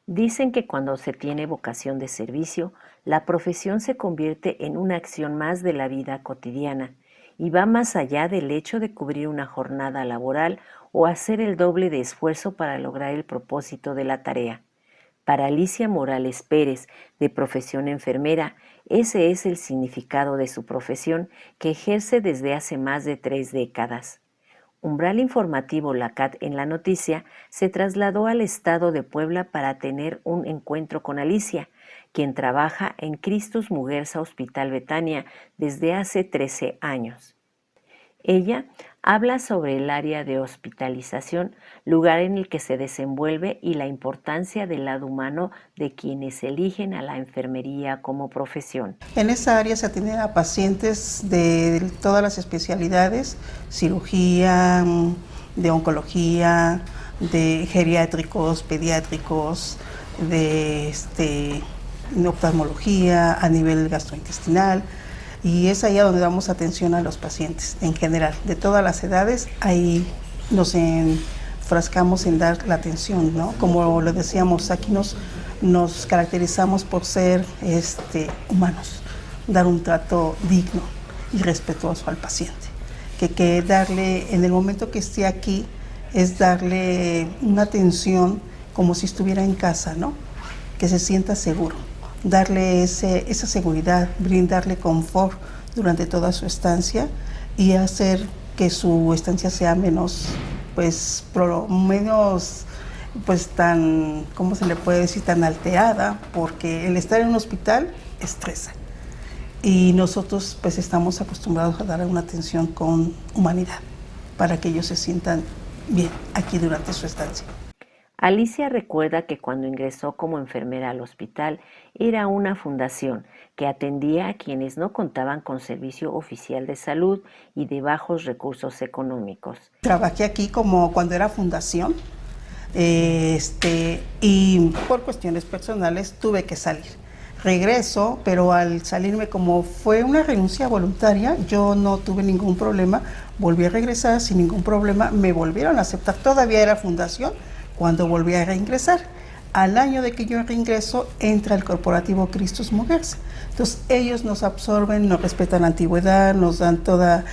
Dicen que cuando se tiene vocación de servicio, la profesión se convierte en una acción más de la vida cotidiana y va más allá del hecho de cubrir una jornada laboral o hacer el doble de esfuerzo para lograr el propósito de la tarea. Para Alicia Morales Pérez, de profesión enfermera, ese es el significado de su profesión que ejerce desde hace más de 3 décadas. Umbral Informativo La CAT en la Noticia se trasladó al estado de Puebla para tener un encuentro con Alicia, quien trabaja en Christus Muguerza Hospital Betania desde hace 13 años. Ella habla sobre el área de hospitalización, lugar en el que se desenvuelve y la importancia del lado humano de quienes eligen a la enfermería como profesión. En esa área se atienden a pacientes de todas las especialidades, cirugía, de oncología, de geriátricos, pediátricos, de oftalmología, a nivel gastrointestinal. Y es ahí a donde damos atención a los pacientes en general, de todas las edades. Ahí nos enfrascamos en dar la atención, ¿no? Como lo decíamos, aquí nos caracterizamos por ser humanos, dar un trato digno y respetuoso al paciente. Que darle, en el momento que esté aquí, es darle una atención como si estuviera en casa, ¿no? Que se sienta seguro. Darle esa seguridad, brindarle confort durante toda su estancia y hacer que su estancia sea menos tan, ¿cómo se le puede decir?, tan alterada, porque el estar en un hospital estresa. Y nosotros pues estamos acostumbrados a dar una atención con humanidad para que ellos se sientan bien aquí durante su estancia. Alicia recuerda que cuando ingresó como enfermera al hospital era una fundación que atendía a quienes no contaban con servicio oficial de salud y de bajos recursos económicos. Trabajé aquí como cuando era fundación y por cuestiones personales tuve que salir. Regreso, pero al salirme, como fue una renuncia voluntaria, yo no tuve ningún problema, volví a regresar sin ningún problema, me volvieron a aceptar, todavía era fundación. Cuando volví a reingresar, al año de que yo reingreso, entra el corporativo Christus Muguerza. Entonces ellos nos absorben, nos respetan la antigüedad, nos dan toda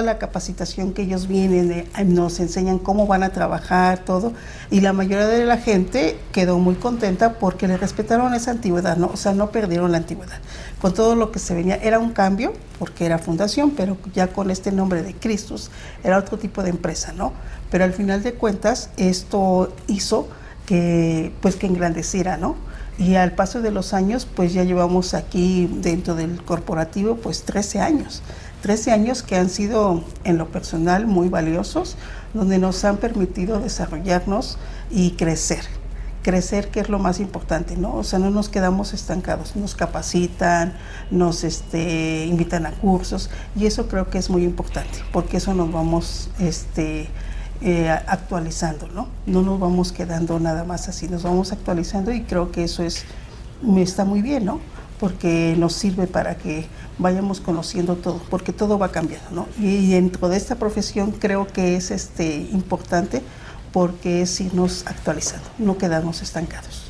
la capacitación que ellos vienen, nos enseñan cómo van a trabajar, todo. Y la mayoría de la gente quedó muy contenta porque le respetaron esa antigüedad, ¿no? O sea, no perdieron la antigüedad. Con todo lo que se venía, era un cambio, porque era fundación, pero ya con este nombre de Christus, era otro tipo de empresa, ¿no? Pero al final de cuentas, esto hizo que engrandeciera, ¿no? Y al paso de los años, pues ya llevamos aquí dentro del corporativo, pues 13 años. 13 años que han sido en lo personal muy valiosos, donde nos han permitido desarrollarnos y crecer, que es lo más importante, ¿no? O sea, no nos quedamos estancados, nos capacitan, nos invitan a cursos y eso creo que es muy importante, porque eso nos vamos actualizando, ¿no? No nos vamos quedando nada más así, nos vamos actualizando y creo que eso está muy bien, ¿no? Porque nos sirve para que vayamos conociendo todo, porque todo va cambiando, ¿no? Y dentro de esta profesión creo que es importante porque es irnos actualizando, no quedarnos estancados.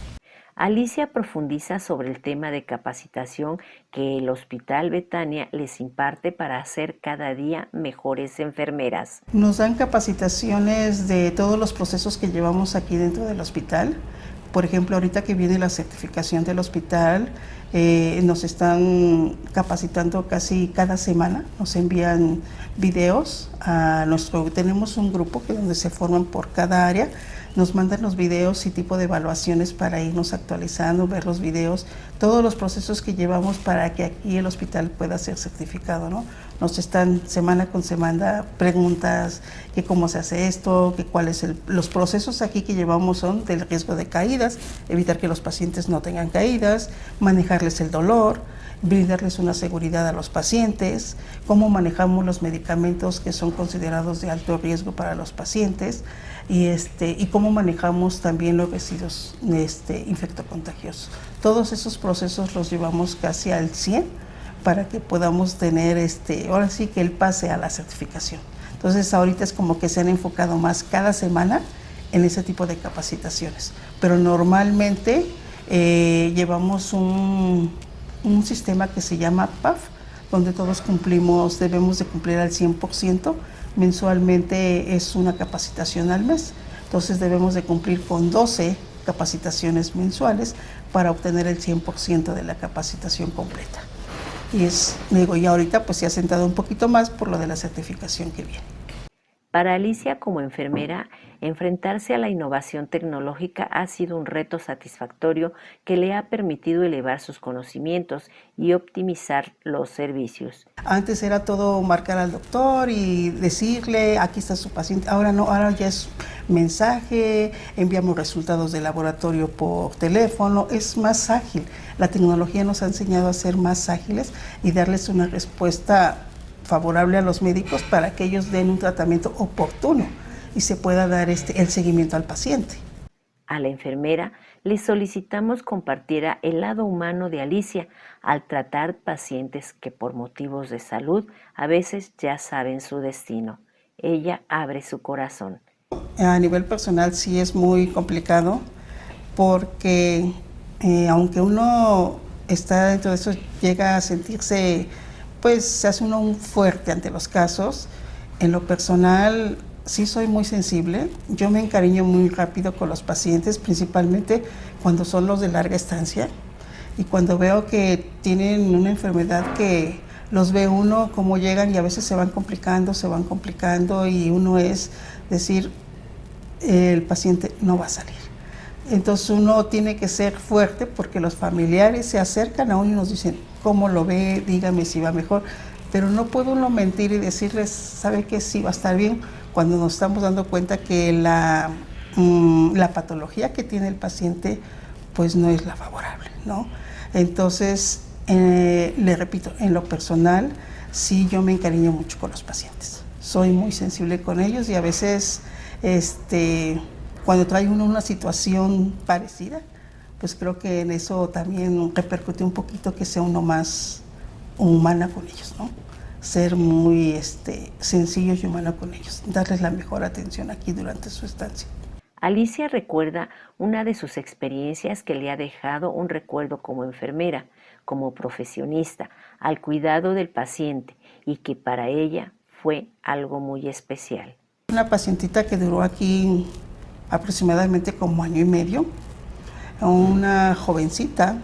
Alicia profundiza sobre el tema de capacitación que el Hospital Betania les imparte para hacer cada día mejores enfermeras. Nos dan capacitaciones de todos los procesos que llevamos aquí dentro del hospital. Por ejemplo, ahorita que viene la certificación del hospital, Nos están capacitando casi cada semana, nos envían videos tenemos un grupo donde se forman por cada área, nos mandan los videos y tipo de evaluaciones para irnos actualizando, ver los videos, todos los procesos que llevamos para que aquí el hospital pueda ser certificado, ¿no? Nos están semana con semana preguntas, que cómo se hace esto, que cuáles los procesos aquí que llevamos son del riesgo de caídas, evitar que los pacientes no tengan caídas, manejarles el dolor, brindarles una seguridad a los pacientes, cómo manejamos los medicamentos que son considerados de alto riesgo para los pacientes y cómo manejamos también los residuos infectocontagiosos. Todos esos procesos los llevamos casi al 100 para que podamos tener ahora sí que el pase a la certificación. Entonces ahorita es como que se han enfocado más cada semana en ese tipo de capacitaciones, pero normalmente llevamos un sistema que se llama PAF, donde todos debemos de cumplir al 100%, mensualmente es una capacitación al mes, entonces debemos de cumplir con 12 capacitaciones mensuales para obtener el 100% de la capacitación completa. Y ahorita pues se ha sentado un poquito más por lo de la certificación que viene. Para Alicia, como enfermera, enfrentarse a la innovación tecnológica ha sido un reto satisfactorio que le ha permitido elevar sus conocimientos y optimizar los servicios. Antes era todo marcar al doctor y decirle, aquí está su paciente. Ahora no, ahora ya es mensaje, enviamos resultados de laboratorio por teléfono, es más ágil. La tecnología nos ha enseñado a ser más ágiles y darles una respuesta favorable a los médicos para que ellos den un tratamiento oportuno y se pueda dar el seguimiento al paciente. A la enfermera le solicitamos compartiera el lado humano de Alicia al tratar pacientes que por motivos de salud a veces ya saben su destino. Ella abre su corazón. A nivel personal sí es muy complicado porque aunque uno está dentro de eso, llega a sentirse, pues se hace uno un fuerte ante los casos. En lo personal sí soy muy sensible, yo me encariño muy rápido con los pacientes, principalmente cuando son los de larga estancia y cuando veo que tienen una enfermedad que los ve uno cómo llegan y a veces se van complicando y uno es decir, el paciente no va a salir. Entonces uno tiene que ser fuerte porque los familiares se acercan a uno y nos dicen, ¿cómo lo ve? Dígame si va mejor. Pero no puede uno mentir y decirles, ¿sabe qué? Sí va a estar bien, cuando nos estamos dando cuenta que la patología que tiene el paciente pues no es la favorable, ¿no? Entonces, le repito, en lo personal, sí yo me encariño mucho con los pacientes. Soy muy sensible con ellos y a veces, cuando trae uno una situación parecida, pues creo que en eso también repercute un poquito que sea uno más humana con ellos, ¿no? Ser muy sencillos y humana con ellos, darles la mejor atención aquí durante su estancia. Alicia recuerda una de sus experiencias que le ha dejado un recuerdo como enfermera, como profesionista, al cuidado del paciente y que para ella fue algo muy especial. Una pacientita que duró aquí aproximadamente como año y medio, una jovencita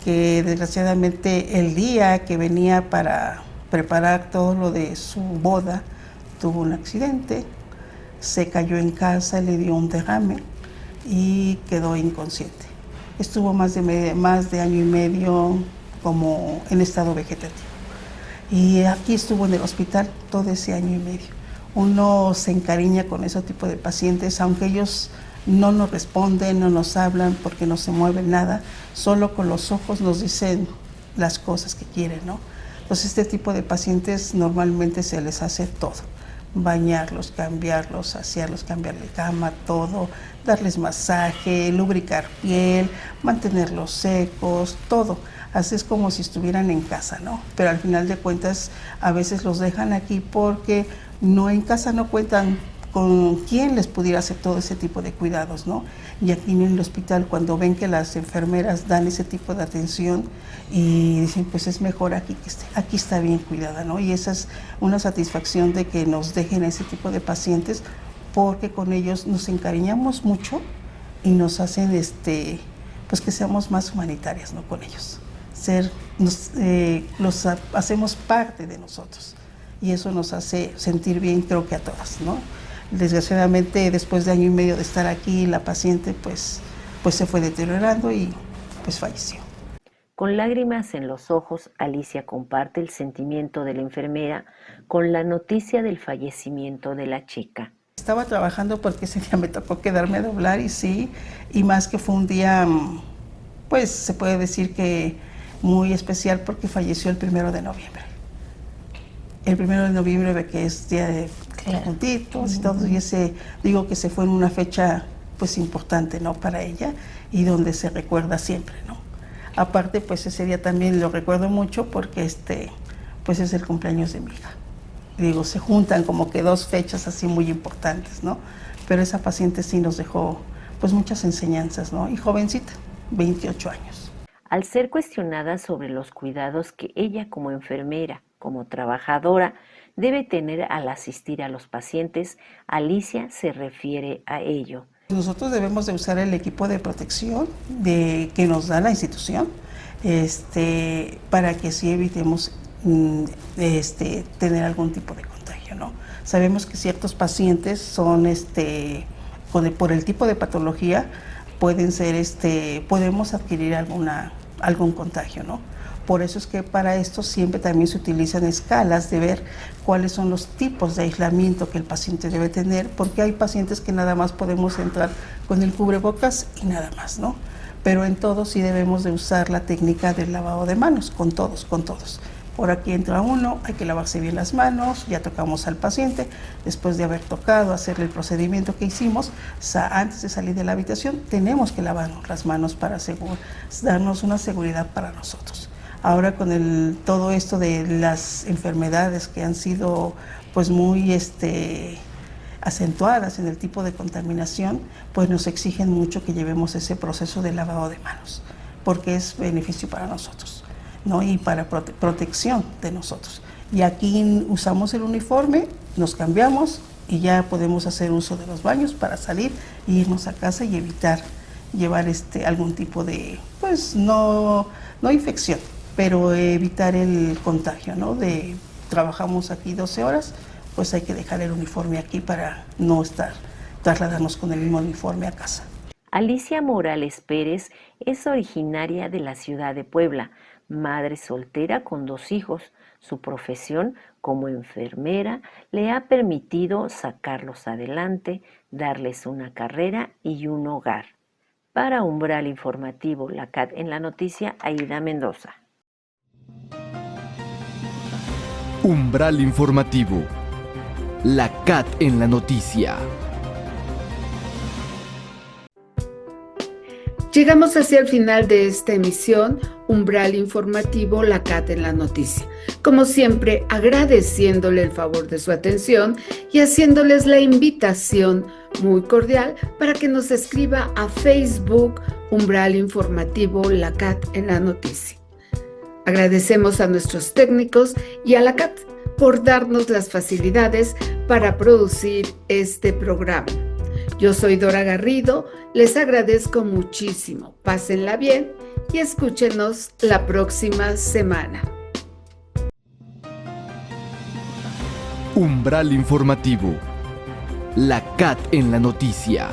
que desgraciadamente el día que venía para preparar todo lo de su boda tuvo un accidente, se cayó en casa, le dio un derrame y quedó inconsciente. Estuvo más de año y medio como en estado vegetativo y aquí estuvo en el hospital todo ese año y medio. Uno se encariña con ese tipo de pacientes, aunque ellos no nos responden, no nos hablan porque no se mueve nada, solo con los ojos nos dicen las cosas que quieren, ¿no? Entonces este tipo de pacientes normalmente se les hace todo, bañarlos, cambiarlos, asearlos, cambiarle cama, todo, darles masaje, lubricar piel, mantenerlos secos, todo. Así es como si estuvieran en casa, ¿no? Pero al final de cuentas a veces los dejan aquí porque en casa no cuentan con quién les pudiera hacer todo ese tipo de cuidados, ¿no? Y aquí en el hospital, cuando ven que las enfermeras dan ese tipo de atención y dicen, pues es mejor aquí que aquí está bien cuidada, ¿no? Y esa es una satisfacción de que nos dejen ese tipo de pacientes porque con ellos nos encariñamos mucho y nos hacen, pues que seamos más humanitarias, ¿no? Con ellos. hacemos parte de nosotros. Y eso nos hace sentir bien, creo que a todas, ¿no? Desgraciadamente, después de año y medio de estar aquí, la paciente pues se fue deteriorando y pues falleció. Con lágrimas en los ojos, Alicia comparte el sentimiento de la enfermera con la noticia del fallecimiento de la chica. Estaba trabajando porque ese día me tocó quedarme a doblar y sí, y más que fue un día, pues se puede decir que muy especial porque falleció el 1 de noviembre. El 1 de noviembre, que es día de juntitos y todo, y digo que se fue en una fecha pues importante, ¿no? Para ella y donde se recuerda siempre, ¿no? Aparte, pues ese día también lo recuerdo mucho porque pues es el cumpleaños de mi hija. Digo, se juntan como que dos fechas así muy importantes, ¿no? Pero esa paciente sí nos dejó pues muchas enseñanzas, ¿no? Y jovencita, 28 años. Al ser cuestionada sobre los cuidados que ella como enfermera, como trabajadora, debe tener al asistir a los pacientes, Alicia se refiere a ello. Nosotros debemos de usar el equipo de protección que nos da la institución para que sí evitemos tener algún tipo de contagio, ¿no? Sabemos que ciertos pacientes son, por el tipo de patología, podemos adquirir algún contagio, ¿no? Por eso es que para esto siempre también se utilizan escalas de ver cuáles son los tipos de aislamiento que el paciente debe tener, porque hay pacientes que nada más podemos entrar con el cubrebocas y nada más, ¿no? Pero en todos sí debemos de usar la técnica del lavado de manos, con todos. Por aquí entra uno, hay que lavarse bien las manos, ya tocamos al paciente, después de haber tocado, hacerle el procedimiento que hicimos, antes de salir de la habitación, tenemos que lavarnos las manos para darnos una seguridad para nosotros. Ahora con todo esto de las enfermedades que han sido pues muy acentuadas en el tipo de contaminación, pues nos exigen mucho que llevemos ese proceso de lavado de manos, porque es beneficio para nosotros, ¿no? Y para protección de nosotros. Y aquí usamos el uniforme, nos cambiamos y ya podemos hacer uso de los baños para salir e irnos a casa y evitar llevar algún tipo de, pues no infección, pero evitar el contagio, ¿no? Trabajamos aquí 12 horas, pues hay que dejar el uniforme aquí para no trasladarnos con el mismo uniforme a casa. Alicia Morales Pérez es originaria de la ciudad de Puebla, madre soltera con 2 hijos. Su profesión como enfermera le ha permitido sacarlos adelante, darles una carrera y un hogar. Para Umbral Informativo, la CAT en la noticia, Aida Mendoza. Umbral Informativo. La CAT en la noticia. Llegamos hacia el final de esta emisión, Umbral Informativo, la CAT en la noticia. Como siempre, agradeciéndole el favor de su atención y haciéndoles la invitación muy cordial para que nos escriba a Facebook, Umbral Informativo, la CAT en la noticia. Agradecemos a nuestros técnicos y a la CAT por darnos las facilidades para producir este programa. Yo soy Dora Garrido, les agradezco muchísimo. Pásenla bien y escúchenos la próxima semana. Umbral Informativo. La CAT en la noticia.